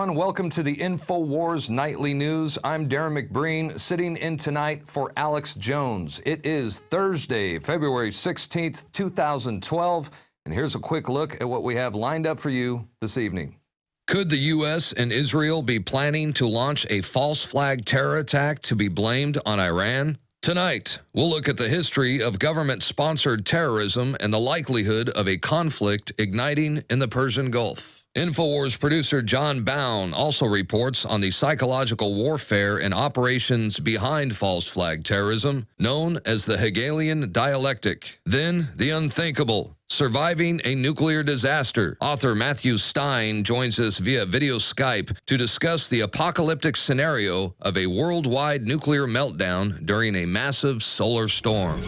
everyone. Welcome to the INFOWARS Nightly News. I'm Darren McBreen, sitting in tonight for Alex Jones. It is Thursday, February 16th, 2012, and here's a quick look at what we have lined up for you this evening. Could the U.S. and Israel be planning to launch a false flag terror attack to be blamed on Iran? Tonight, we'll look at the history of government-sponsored terrorism and the likelihood of a conflict igniting in the Persian Gulf. INFOWARS producer John Bown also reports on the psychological warfare and operations behind false flag terrorism, known as the Hegelian dialectic. Then, the unthinkable, surviving a nuclear disaster. Author Matthew Stein joins us via video Skype to discuss the apocalyptic scenario of a worldwide nuclear meltdown during a massive solar storm.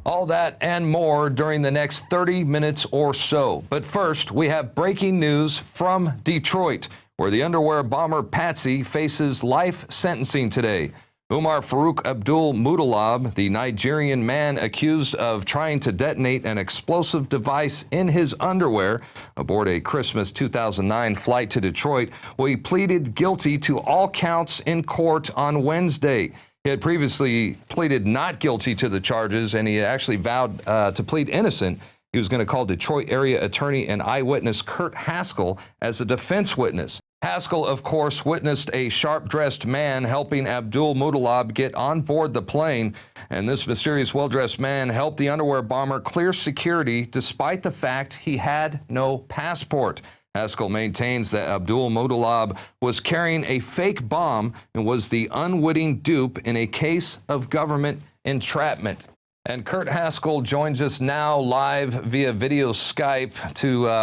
All that and more during the next 30 minutes or so. But first, we have breaking news from Detroit, where the underwear bomber Patsy faces life sentencing today. Umar Farouk Abdul Muttalab, the Nigerian man accused of trying to detonate an explosive device in his underwear aboard a Christmas 2009 flight to Detroit, he pleaded guilty to all counts in court on Wednesday. He had previously pleaded not guilty to the charges, and he actually vowed to plead innocent. He was going to call Detroit area attorney and eyewitness Kurt Haskell as a defense witness. Haskell, of course, witnessed a sharp-dressed man helping Abdul Muttalab get on board the plane, and this mysterious well-dressed man helped the underwear bomber clear security despite the fact he had no passport. Haskell maintains that Abdul Muttalab was carrying a fake bomb and was the unwitting dupe in a case of government entrapment. And Kurt Haskell joins us now live via video Skype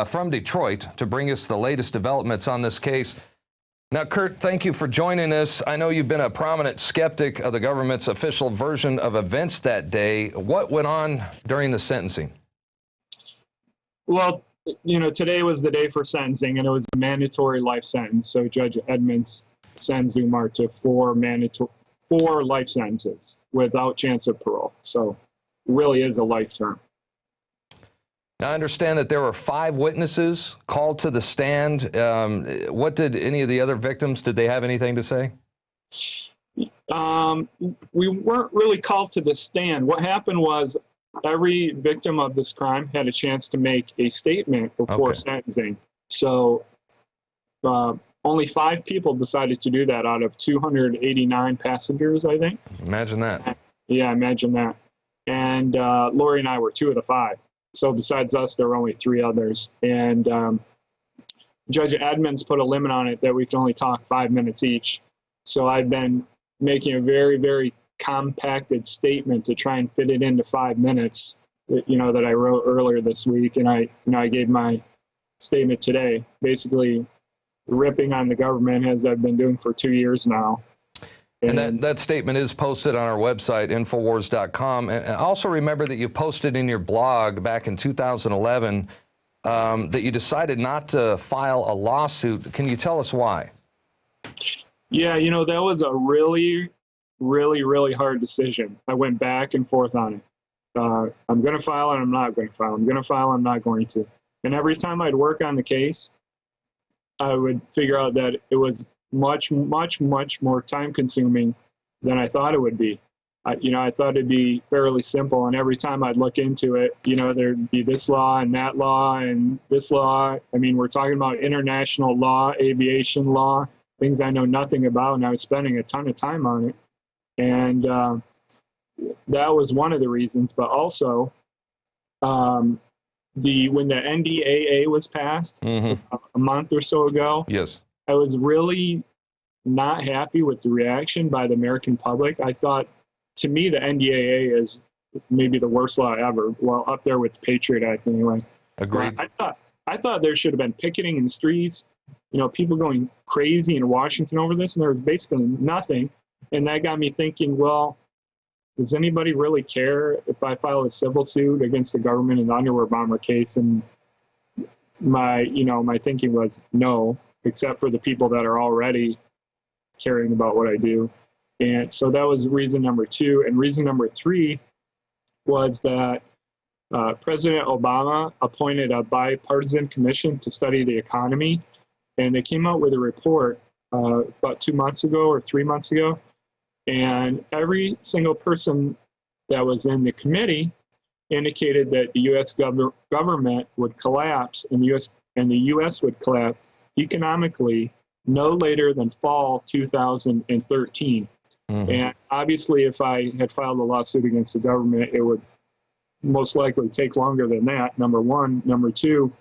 from Detroit to bring us the latest developments on this case. Now, Kurt, thank you for joining us. I know you've been a prominent skeptic of the government's official version of events that day. What went on during the sentencing? Well, you know, today was the day for sentencing, and it was a mandatory life sentence. So Judge Edmonds sentenced Umar to four life sentences without chance of parole. So really is a life term. Now, I understand that there were 5 witnesses called to the stand. What did any of the other victims, did they have anything to say? We weren't really called to the stand. What happened was every victim of this crime had a chance to make a statement before sentencing. So only 5 people decided to do that out of 289 passengers, I think. Imagine that. Yeah, imagine that. And Lori and I were 2 of the 5. So besides us, there were only 3 others. And Judge Edmonds put a limit on it that we can only talk 5 minutes each. So I've been making a very, very compacted statement to try and fit it into 5 minutes, that I wrote earlier this week. And I gave my statement today, basically ripping on the government as I've been doing for 2 years now. And that statement is posted on our website, Infowars.com. And also remember that you posted in your blog back in 2011 that you decided not to file a lawsuit. Can you tell us why? Yeah, that was a really, really, really hard decision. I went back and forth on it. I'm going to file and I'm not going to file. I'm going to file, I'm not going to. And every time I'd work on the case, I would figure out that it was much, much, much more time consuming than I thought it would be. I thought it'd be fairly simple. And every time I'd look into it, there'd be this law and that law and this law. I mean, we're talking about international law, aviation law, things I know nothing about. And I was spending a ton of time on it. And that was one of the reasons. But also, when the NDAA was passed a month or so ago, yes, I was really not happy with the reaction by the American public. I thought, to me, the NDAA is maybe the worst law ever. Well, up there with the Patriot Act, anyway. Agreed. I thought there should have been picketing in the streets. People going crazy in Washington over this, and there was basically nothing. And that got me thinking, well, does anybody really care if I file a civil suit against the government in the underwear bomber case? And my thinking was no, except for the people that are already caring about what I do. And so that was reason number 2. And reason number 3 was that President Obama appointed a bipartisan commission to study the economy, and they came out with a report about 2 months ago or 3 months ago, and every single person that was in the committee indicated that the U.S. government would collapse, and the U.S. would collapse economically no later than fall 2013. Mm-hmm. And obviously, if I had filed a lawsuit against the government, it would most likely take longer than that, number one. Number two,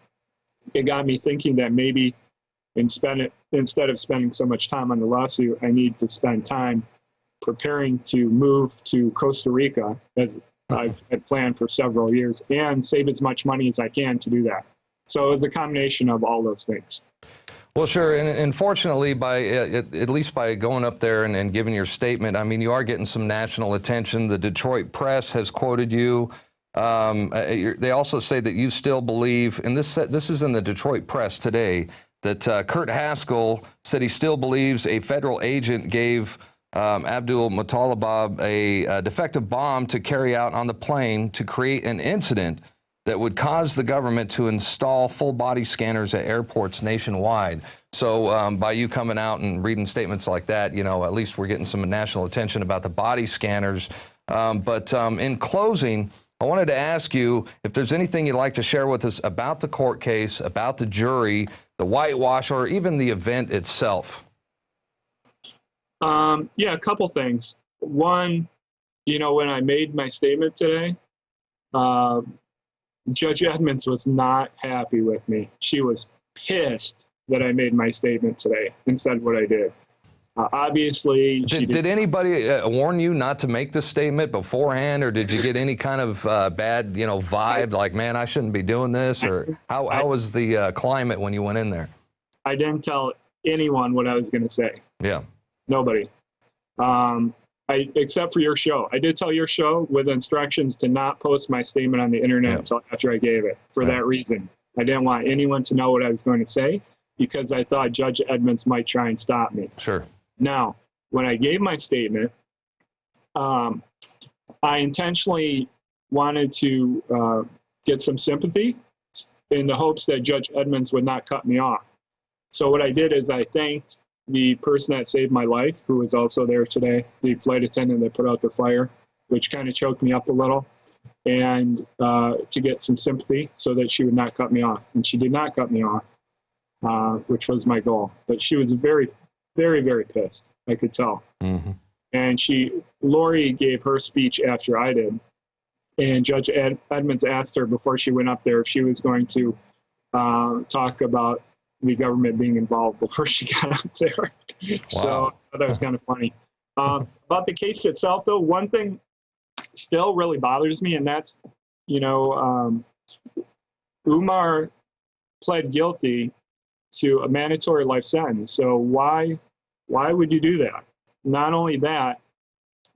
it got me thinking that maybe instead of spending so much time on the lawsuit, I need to spend time preparing to move to Costa Rica, as I've had planned for several years, and save as much money as I can to do that. So it's a combination of all those things. Well, sure, and fortunately, at least by going up there and giving your statement, I mean, you are getting some national attention. The Detroit Press has quoted you. They also say that you still believe, and this is in the Detroit Press today, that Kurt Haskell said he still believes a federal agent gave Abdul Muttalib a defective bomb to carry out on the plane to create an incident that would cause the government to install full body scanners at airports nationwide. So by you coming out and reading statements like that, you know, at least we're getting some national attention about the body scanners. But in closing, I wanted to ask you if there's anything you'd like to share with us about the court case, about the jury, the whitewash, or even the event itself. Yeah, a couple things. One, you know, when I made my statement today, Judge Edmonds was not happy with me. She was pissed that I made my statement today and said what I did. Obviously, did anybody warn you not to make this statement beforehand, or did you get any kind of bad, you know, vibe like, man, I shouldn't be doing this? Or how was the climate when you went in there? I didn't tell anyone what I was going to say. Yeah. Nobody. Except for your show. I did tell your show with instructions to not post my statement on the internet until after I gave it, for that reason. I didn't want anyone to know what I was going to say because I thought Judge Edmonds might try and stop me. Sure. Now, when I gave my statement, I intentionally wanted to get some sympathy in the hopes that Judge Edmonds would not cut me off. So what I did is I thanked the person that saved my life, who was also there today, the flight attendant that put out the fire, which kind of choked me up a little, and to get some sympathy so that she would not cut me off. And she did not cut me off, which was my goal. But she was very, very, very pissed, I could tell. Mm-hmm. And Lori gave her speech after I did. And Judge Edmonds asked her before she went up there if she was going to talk about the government being involved before she got up there. Wow. So I thought that was kind of funny. About the case itself, though, one thing still really bothers me, and that's, you know, Umar pled guilty to a mandatory life sentence. So why would you do that? Not only that,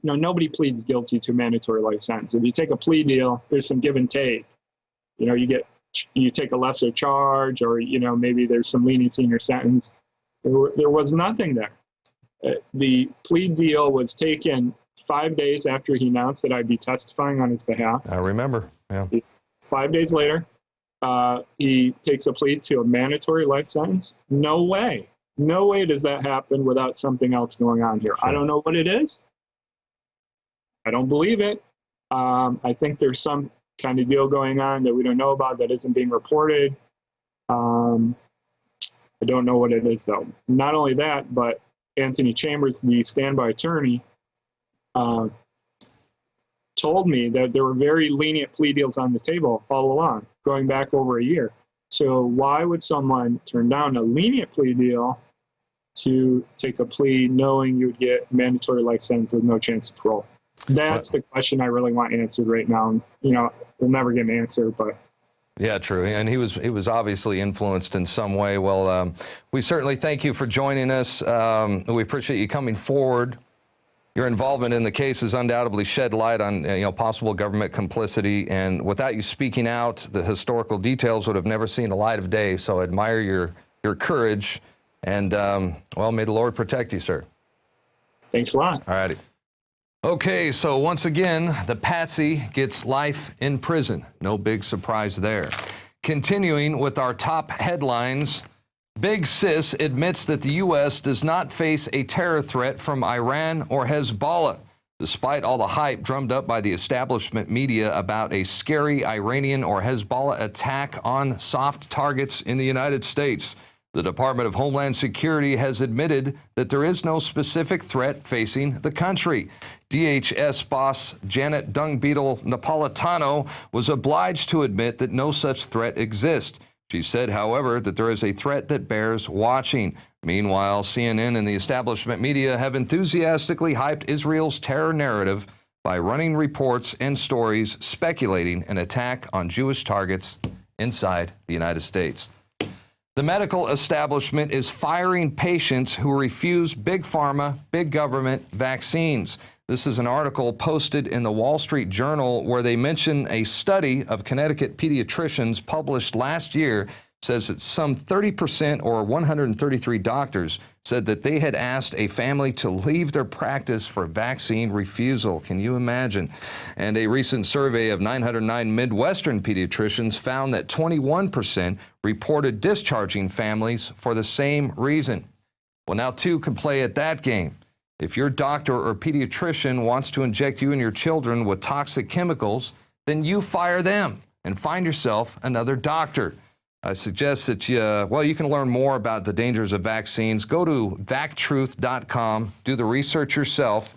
you know, nobody pleads guilty to a mandatory life sentence. If you take a plea deal, there's some give and take. You know, you take a lesser charge, or, you know, maybe there's some leniency in your sentence. There was nothing there. The plea deal was taken 5 days after he announced that I'd be testifying on his behalf. I remember, yeah. 5 days later, he takes a plea to a mandatory life sentence. No way. No way does that happen without something else going on here. Sure. I don't know what it is. I don't believe it. I think there's some kind of deal going on that we don't know about that isn't being reported. I don't know what it is, though. Not only that, but Anthony Chambers, the standby attorney, told me that there were very lenient plea deals on the table all along, going back over a year. So why would someone turn down a lenient plea deal to take a plea knowing you would get mandatory life sentence with no chance of parole? That's the question I really want answered right now. You know, we'll never get an answer, but. Yeah, true. And he was obviously influenced in some way. Well, we certainly thank you for joining us. We appreciate you coming forward. Your involvement in the case has undoubtedly shed light on, you know, possible government complicity. And without you speaking out, the historical details would have never seen the light of day. So I admire your courage. And, well, may the Lord protect you, sir. Thanks a lot. All righty. Okay, so once again, the patsy gets life in prison. No big surprise there. Continuing with our top headlines, Big Sis admits that the U.S. does not face a terror threat from Iran or Hezbollah, despite all the hype drummed up by the establishment media about a scary Iranian or Hezbollah attack on soft targets in the United States. The Department of Homeland Security has admitted that there is no specific threat facing the country. DHS boss Janet Dung-Beetle Napolitano was obliged to admit that no such threat exists. She said, however, that there is a threat that bears watching. Meanwhile, CNN and the establishment media have enthusiastically hyped Israel's terror narrative by running reports and stories speculating an attack on Jewish targets inside the United States. The medical establishment is firing patients who refuse big pharma, big government vaccines. This is an article posted in the Wall Street Journal where they mention a study of Connecticut pediatricians published last year says that some 30% or 133 doctors said that they had asked a family to leave their practice for vaccine refusal. Can you imagine? And a recent survey of 909 Midwestern pediatricians found that 21% reported discharging families for the same reason. Well, now two can play at that game. If your doctor or pediatrician wants to inject you and your children with toxic chemicals, then you fire them and find yourself another doctor. I suggest that you can learn more about the dangers of vaccines. Go to vactruth.com, do the research yourself.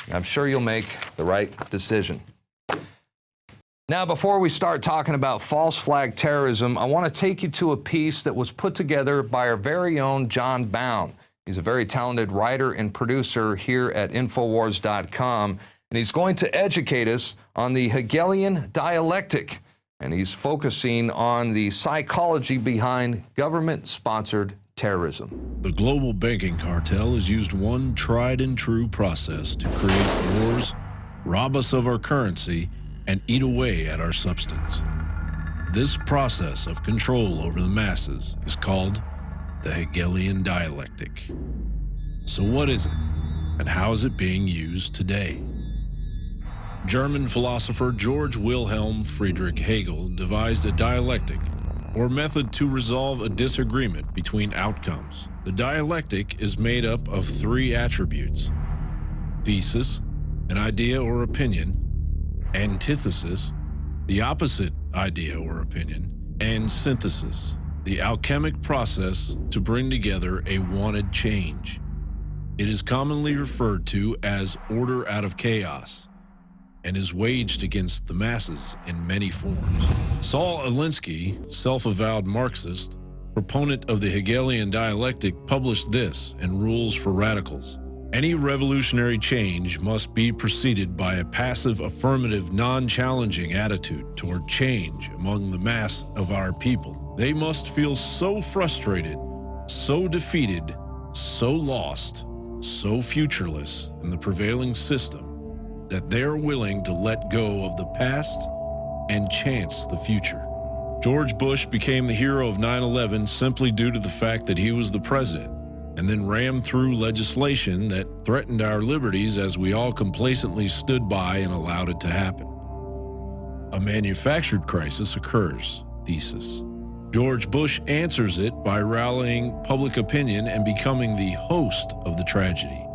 I'm sure you'll make the right decision. Now, before we start talking about false flag terrorism, I want to take you to a piece that was put together by our very own John Bound. He's a very talented writer and producer here at INFOWARS.com, and he's going to educate us on the Hegelian dialectic. And he's focusing on the psychology behind government-sponsored terrorism. The global banking cartel has used one tried and true process to create wars, rob us of our currency, and eat away at our substance. This process of control over the masses is called the Hegelian dialectic. So what is it, and how is it being used today? German philosopher George Wilhelm Friedrich Hegel devised a dialectic, or method to resolve a disagreement between outcomes. The dialectic is made up of three attributes: thesis, an idea or opinion; antithesis, the opposite idea or opinion; and synthesis, the alchemic process to bring together a wanted change. It is commonly referred to as order out of chaos, and is waged against the masses in many forms. Saul Alinsky, self-avowed Marxist, proponent of the Hegelian dialectic, published this in Rules for Radicals: any revolutionary change must be preceded by a passive, affirmative, non-challenging attitude toward change among the mass of our people. They must feel so frustrated, so defeated, so lost, so futureless in the prevailing system that they're willing to let go of the past and chance the future. George Bush became the hero of 9/11 simply due to the fact that he was the president, and then rammed through legislation that threatened our liberties as we all complacently stood by and allowed it to happen. A manufactured crisis occurs, thesis. George Bush answers it by rallying public opinion and becoming the host of the tragedy,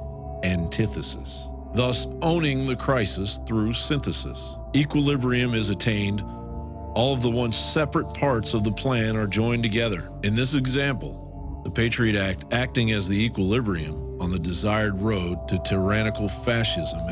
antithesis, thus owning the crisis through synthesis. Equilibrium is attained. All of the once separate parts of the plan are joined together. In this example, the Patriot Act acting as the equilibrium on the desired road to tyrannical fascism in